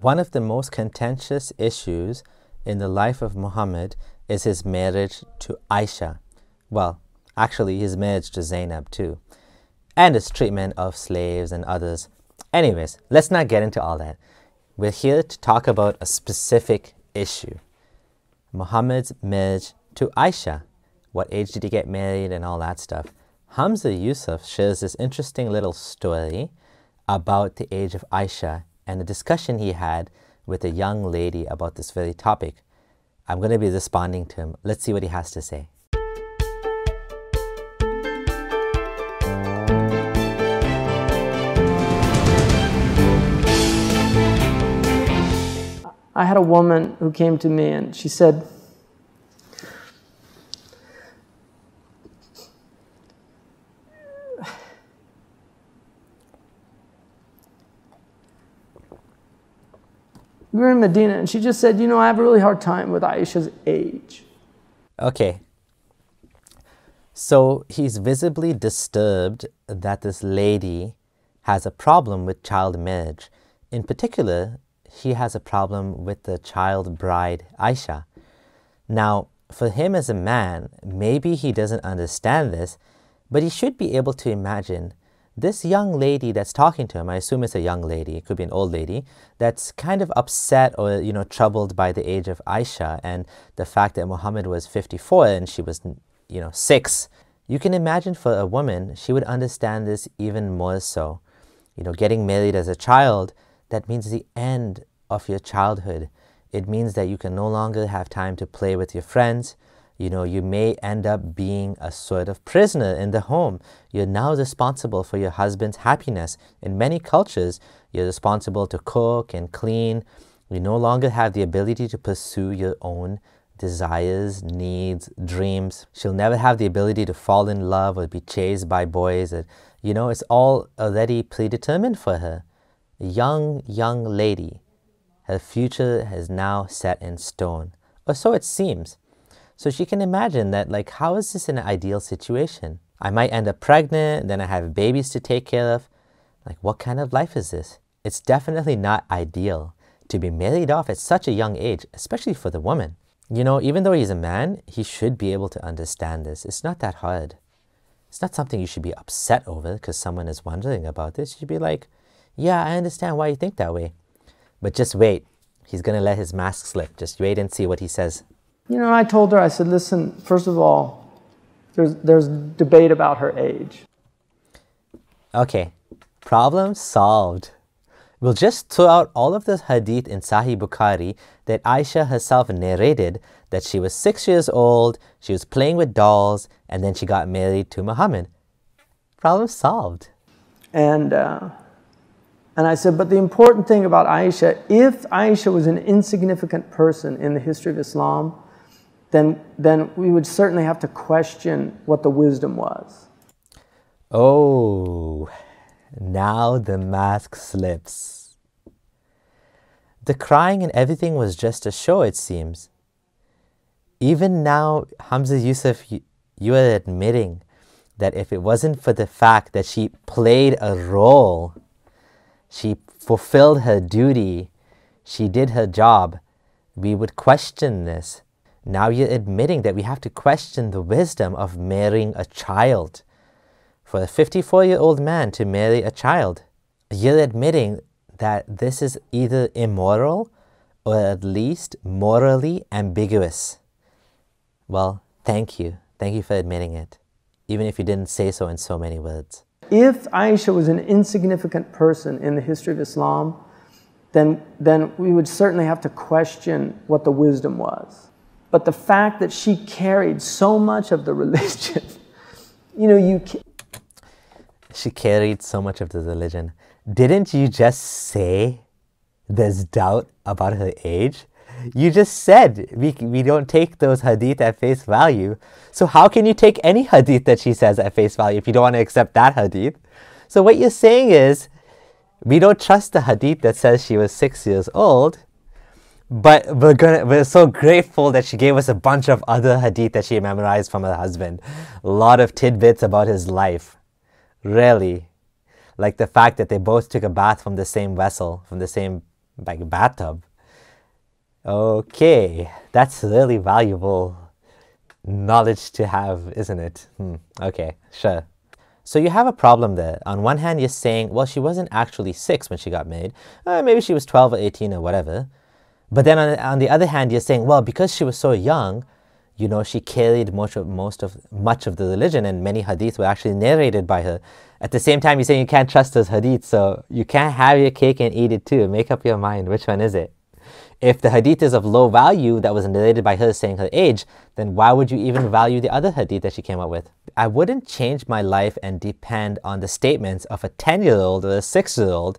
One of the most contentious issues in the life of Muhammad is his marriage to Aisha. Well, actually his marriage to Zainab too, and his treatment of slaves and others. Anyways, let's not get into all that. We're here to talk about a specific issue. Muhammad's marriage to Aisha. What age did he get married and all that stuff. Hamza Yusuf shares this interesting little story about the age of Aisha and a discussion he had with a young lady about this very topic. I'm going to be responding to him. Let's see what he has to say. I had a woman who came to me and she said, we were in Medina and she just said, I have a really hard time with Aisha's age. Okay. So he's visibly disturbed that this lady has a problem with child marriage. In particular, he has a problem with the child bride Aisha. Now, for him as a man, maybe he doesn't understand this, but he should be able to imagine this young lady that's talking to him. I assume it's a young lady, it could be an old lady, that's kind of upset or, troubled by the age of Aisha and the fact that Muhammad was 54 and she was, 6. You can imagine for a woman, she would understand this even more so. Getting married as a child, that means the end of your childhood. It means that you can no longer have time to play with your friends. You may end up being a sort of prisoner in the home. You're now responsible for your husband's happiness. In many cultures, you're responsible to cook and clean. You no longer have the ability to pursue your own desires, needs, dreams. She'll never have the ability to fall in love or be chased by boys. It's all already predetermined for her. A young lady. Her future has now set in stone. Or so it seems. So she can imagine that, how is this an ideal situation? I might end up pregnant, then I have babies to take care of. What kind of life is this? It's definitely not ideal to be married off at such a young age, especially for the woman. Even though he's a man, he should be able to understand this. It's not that hard. It's not something you should be upset over because someone is wondering about this. You should be like, yeah, I understand why you think that way. But just wait. He's going to let his mask slip. Just wait and see what he says. I told her, I said, listen, first of all, there's debate about her age. Okay, problem solved. We'll just throw out all of the hadith in Sahih Bukhari that Aisha herself narrated that she was 6 years old, she was playing with dolls, and then she got married to Muhammad. Problem solved. And I said, but the important thing about Aisha, if Aisha was an insignificant person in the history of Islam, then we would certainly have to question what the wisdom was. Oh, now the mask slips. The crying and everything was just a show, it seems. Even now, Hamza Yusuf, you are admitting that if it wasn't for the fact that she played a role, she fulfilled her duty, she did her job, we would question this. Now you're admitting that we have to question the wisdom of marrying a child. For a 54-year-old man to marry a child, you're admitting that this is either immoral or at least morally ambiguous. Well, thank you. Thank you for admitting it, even if you didn't say so in so many words. If Aisha was an insignificant person in the history of Islam, then we would certainly have to question what the wisdom was. But the fact that she carried so much of the religion, She carried so much of the religion. Didn't you just say there's doubt about her age? You just said we don't take those hadith at face value. So how can you take any hadith that she says at face value if you don't want to accept that hadith? So what you're saying is, we don't trust the hadith that says she was 6 years old, but we're so grateful that she gave us a bunch of other hadith that she memorized from her husband. A lot of tidbits about his life. Really. Like the fact that they both took a bath from the same vessel, from the same Like a bathtub. Okay, that's really valuable knowledge to have, isn't it? Okay, sure. So you have a problem there. On one hand, you're saying, well, she wasn't actually 6 when she got married. Maybe she was 12 or 18 or whatever. But then on the other hand, you're saying, well, because she was so young, you know, she carried much of the religion, and many hadith were actually narrated by her. At the same time, you're saying you can't trust those hadith, so you can't have your cake and eat it too. Make up your mind. Which one is it? If the hadith is of low value that was narrated by her saying her age, then why would you even value the other hadith that she came up with? I wouldn't change my life and depend on the statements of a 10-year-old or a 6-year-old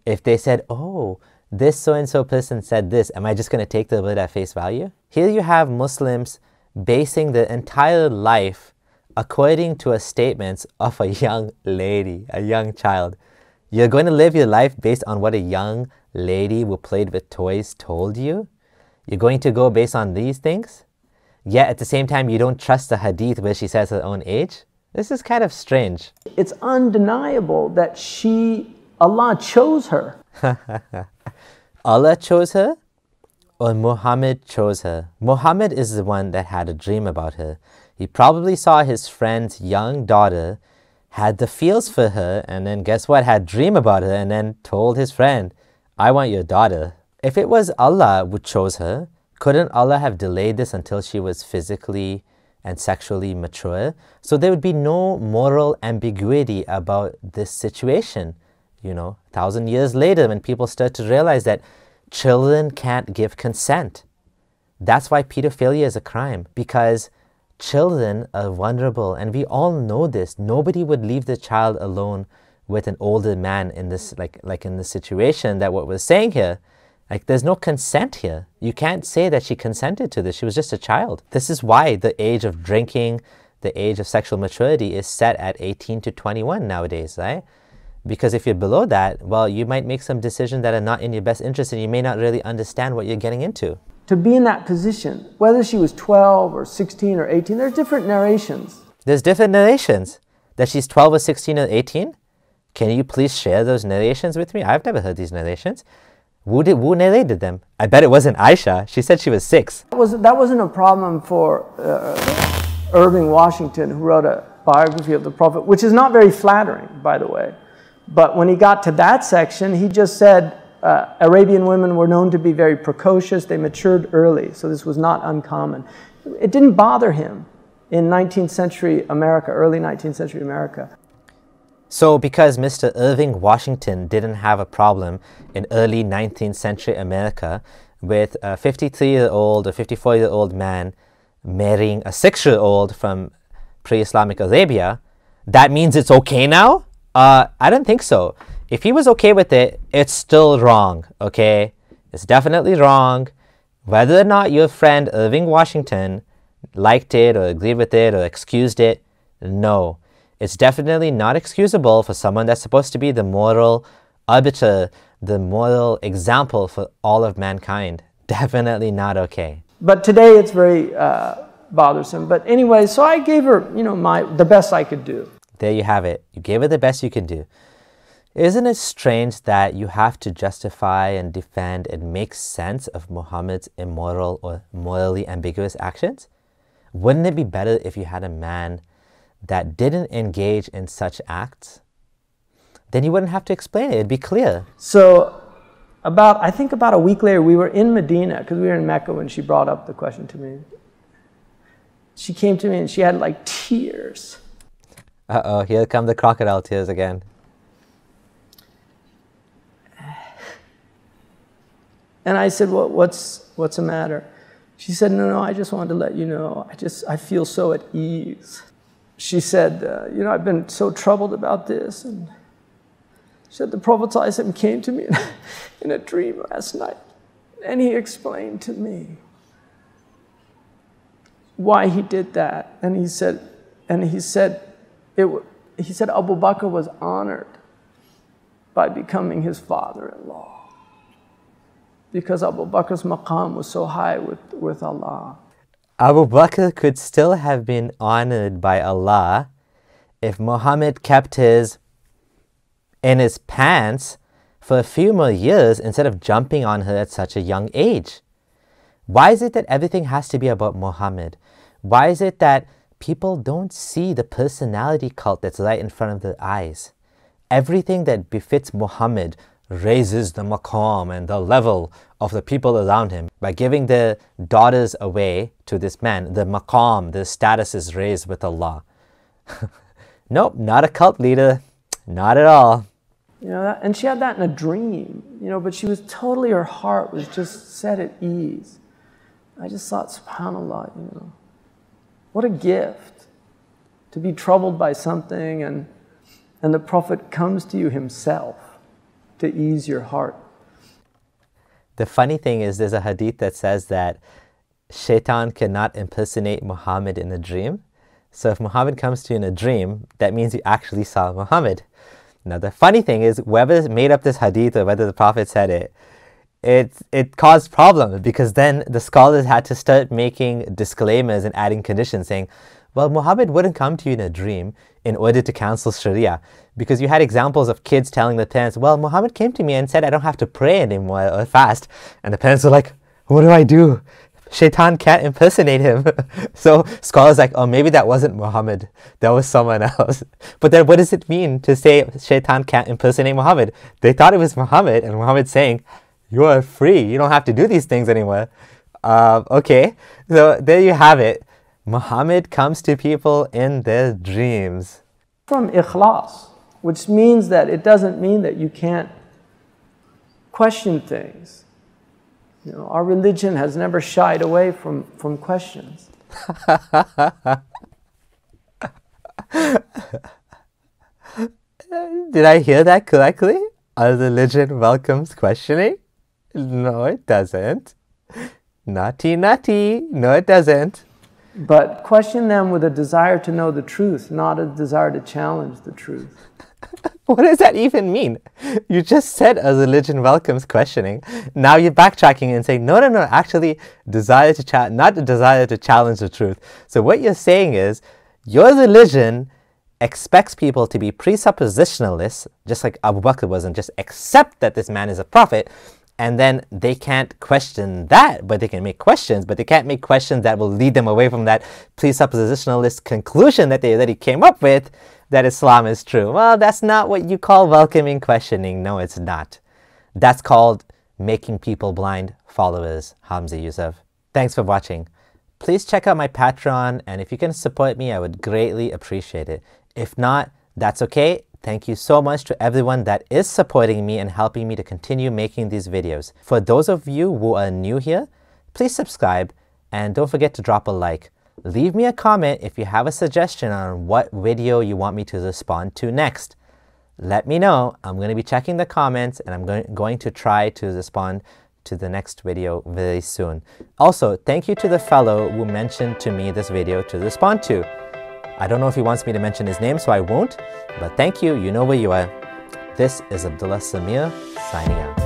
if they said, oh, this so-and-so person said this. Am I just going to take the word at face value? Here you have Muslims basing their entire life according to a statements of a young lady, a young child. You're going to live your life based on what a young lady who played with toys told you? You're going to go based on these things? Yet at the same time, you don't trust the hadith where she says her own age? This is kind of strange. It's undeniable that Allah chose her. Allah chose her? Or Muhammad chose her? Muhammad is the one that had a dream about her. He probably saw his friend's young daughter, had the feels for her, and then guess what? Had a dream about her, and then told his friend, I want your daughter. If it was Allah who chose her, couldn't Allah have delayed this until she was physically and sexually mature? So there would be no moral ambiguity about this situation. You know, 1,000 years later, when people start to realize that children can't give consent. That's why pedophilia is a crime, because children are vulnerable, and we all know this. Nobody would leave the child alone with an older man in this, like in the situation that what we're saying here. Like, there's no consent here. You can't say that she consented to this. She was just a child. This is why the age of drinking, the age of sexual maturity is set at 18 to 21 nowadays, right? Because if you're below that, well, you might make some decisions that are not in your best interest, and you may not really understand what you're getting into. To be in that position, whether she was 12 or 16 or 18, there's different narrations. There's different narrations. That she's 12 or 16 or 18? Can you please share those narrations with me? I've never heard these narrations. Who narrated them? I bet it wasn't Aisha. She said she was 6. That wasn't a problem for Irving Washington, who wrote a biography of the Prophet, which is not very flattering, by the way. But when he got to that section, he just said Arabian women were known to be very precocious. They matured early, so this was not uncommon. It didn't bother him in 19th century America, early 19th century America. So because Mr. Irving Washington didn't have a problem in early 19th century America with a 53-year-old or 54-year-old man marrying a 6-year-old from pre-Islamic Arabia, that means it's okay now? I don't think so. If he was okay with it, it's still wrong, okay? It's definitely wrong. Whether or not your friend Irving Washington liked it or agreed with it or excused it, no. It's definitely not excusable for someone that's supposed to be the moral arbiter, the moral example for all of mankind. Definitely not okay. But today it's very bothersome. But anyway, so I gave her, you know, the best I could do. There you have it. You gave her the best you can do. Isn't it strange that you have to justify and defend and make sense of Muhammad's immoral or morally ambiguous actions? Wouldn't it be better if you had a man that didn't engage in such acts? Then you wouldn't have to explain it. It'd be clear. So I think about a week later, we were in Medina, because we were in Mecca when she brought up the question to me. She came to me and she had like tears. Uh-oh, here come the crocodile tears again. And I said, well, what's the matter? She said, no, I just wanted to let you know, I feel so at ease. She said, you know, I've been so troubled about this. And she said, the Prophet ﷺ came to me in a dream last night, and he explained to me why he did that. And he said Abu Bakr was honored by becoming his father-in-law, because Abu Bakr's maqam was so high with Allah. Abu Bakr could still have been honored by Allah if Muhammad kept his in his pants for a few more years instead of jumping on her at such a young age? Why is it that everything has to be about Muhammad? Why is it that people don't see the personality cult that's right in front of their eyes? Everything that befits Muhammad raises the maqam and the level of the people around him. By giving their daughters away to this man, the maqam, the status is raised with Allah. Nope, not a cult leader, not at all. You know, and she had that in a dream, you know, but she was totally, her heart was just set at ease. I just thought, subhanAllah, you know, what a gift to be troubled by something and the Prophet comes to you himself to ease your heart. The funny thing is, there's a hadith that says that shaitan cannot impersonate Muhammad in a dream. So if Muhammad comes to you in a dream, that means you actually saw Muhammad. Now the funny thing is, whoever made up this hadith or whether the Prophet said it, it caused problems, because then the scholars had to start making disclaimers and adding conditions saying, well, Muhammad wouldn't come to you in a dream in order to cancel Sharia. Because you had examples of kids telling their parents, well, Muhammad came to me and said I don't have to pray anymore or fast. And the parents were like, what do I do? Shaitan can't impersonate him. So scholars are like, oh, maybe that wasn't Muhammad. That was someone else. But then what does it mean to say Shaitan can't impersonate Muhammad? They thought it was Muhammad, and Muhammad's saying, you are free. You don't have to do these things anymore. Okay, so there you have it. Muhammad comes to people in their dreams. From ikhlas, which means that it doesn't mean that you can't question things. You know, our religion has never shied away from questions. Did I hear that correctly? Our religion welcomes questioning? No, it doesn't. Naughty, naughty. No, it doesn't. But question them with a desire to know the truth, not a desire to challenge the truth. What does that even mean? You just said a religion welcomes questioning. Now you're backtracking and saying, no, actually, not a desire to challenge the truth. So what you're saying is, your religion expects people to be presuppositionalists, just like Abu Bakr was, and just accept that this man is a prophet, and then they can't question that, but they can make questions, but they can't make questions that will lead them away from that presuppositionalist conclusion that they already came up with, that Islam is true. Well, that's not what you call welcoming questioning. No, it's not. That's called making people blind followers, Hamza Yusuf. Thanks for watching. Please check out my Patreon, and if you can support me, I would greatly appreciate it. If not, that's okay. Thank you so much to everyone that is supporting me and helping me to continue making these videos. For those of you who are new here, please subscribe and don't forget to drop a like. Leave me a comment if you have a suggestion on what video you want me to respond to next. Let me know. I'm going to be checking the comments, and I'm going to try to respond to the next video very soon. Also, thank you to the fellow who mentioned to me this video to respond to. I don't know if he wants me to mention his name, so I won't. But thank you. You know where you are. This is Abdullah Samir signing out.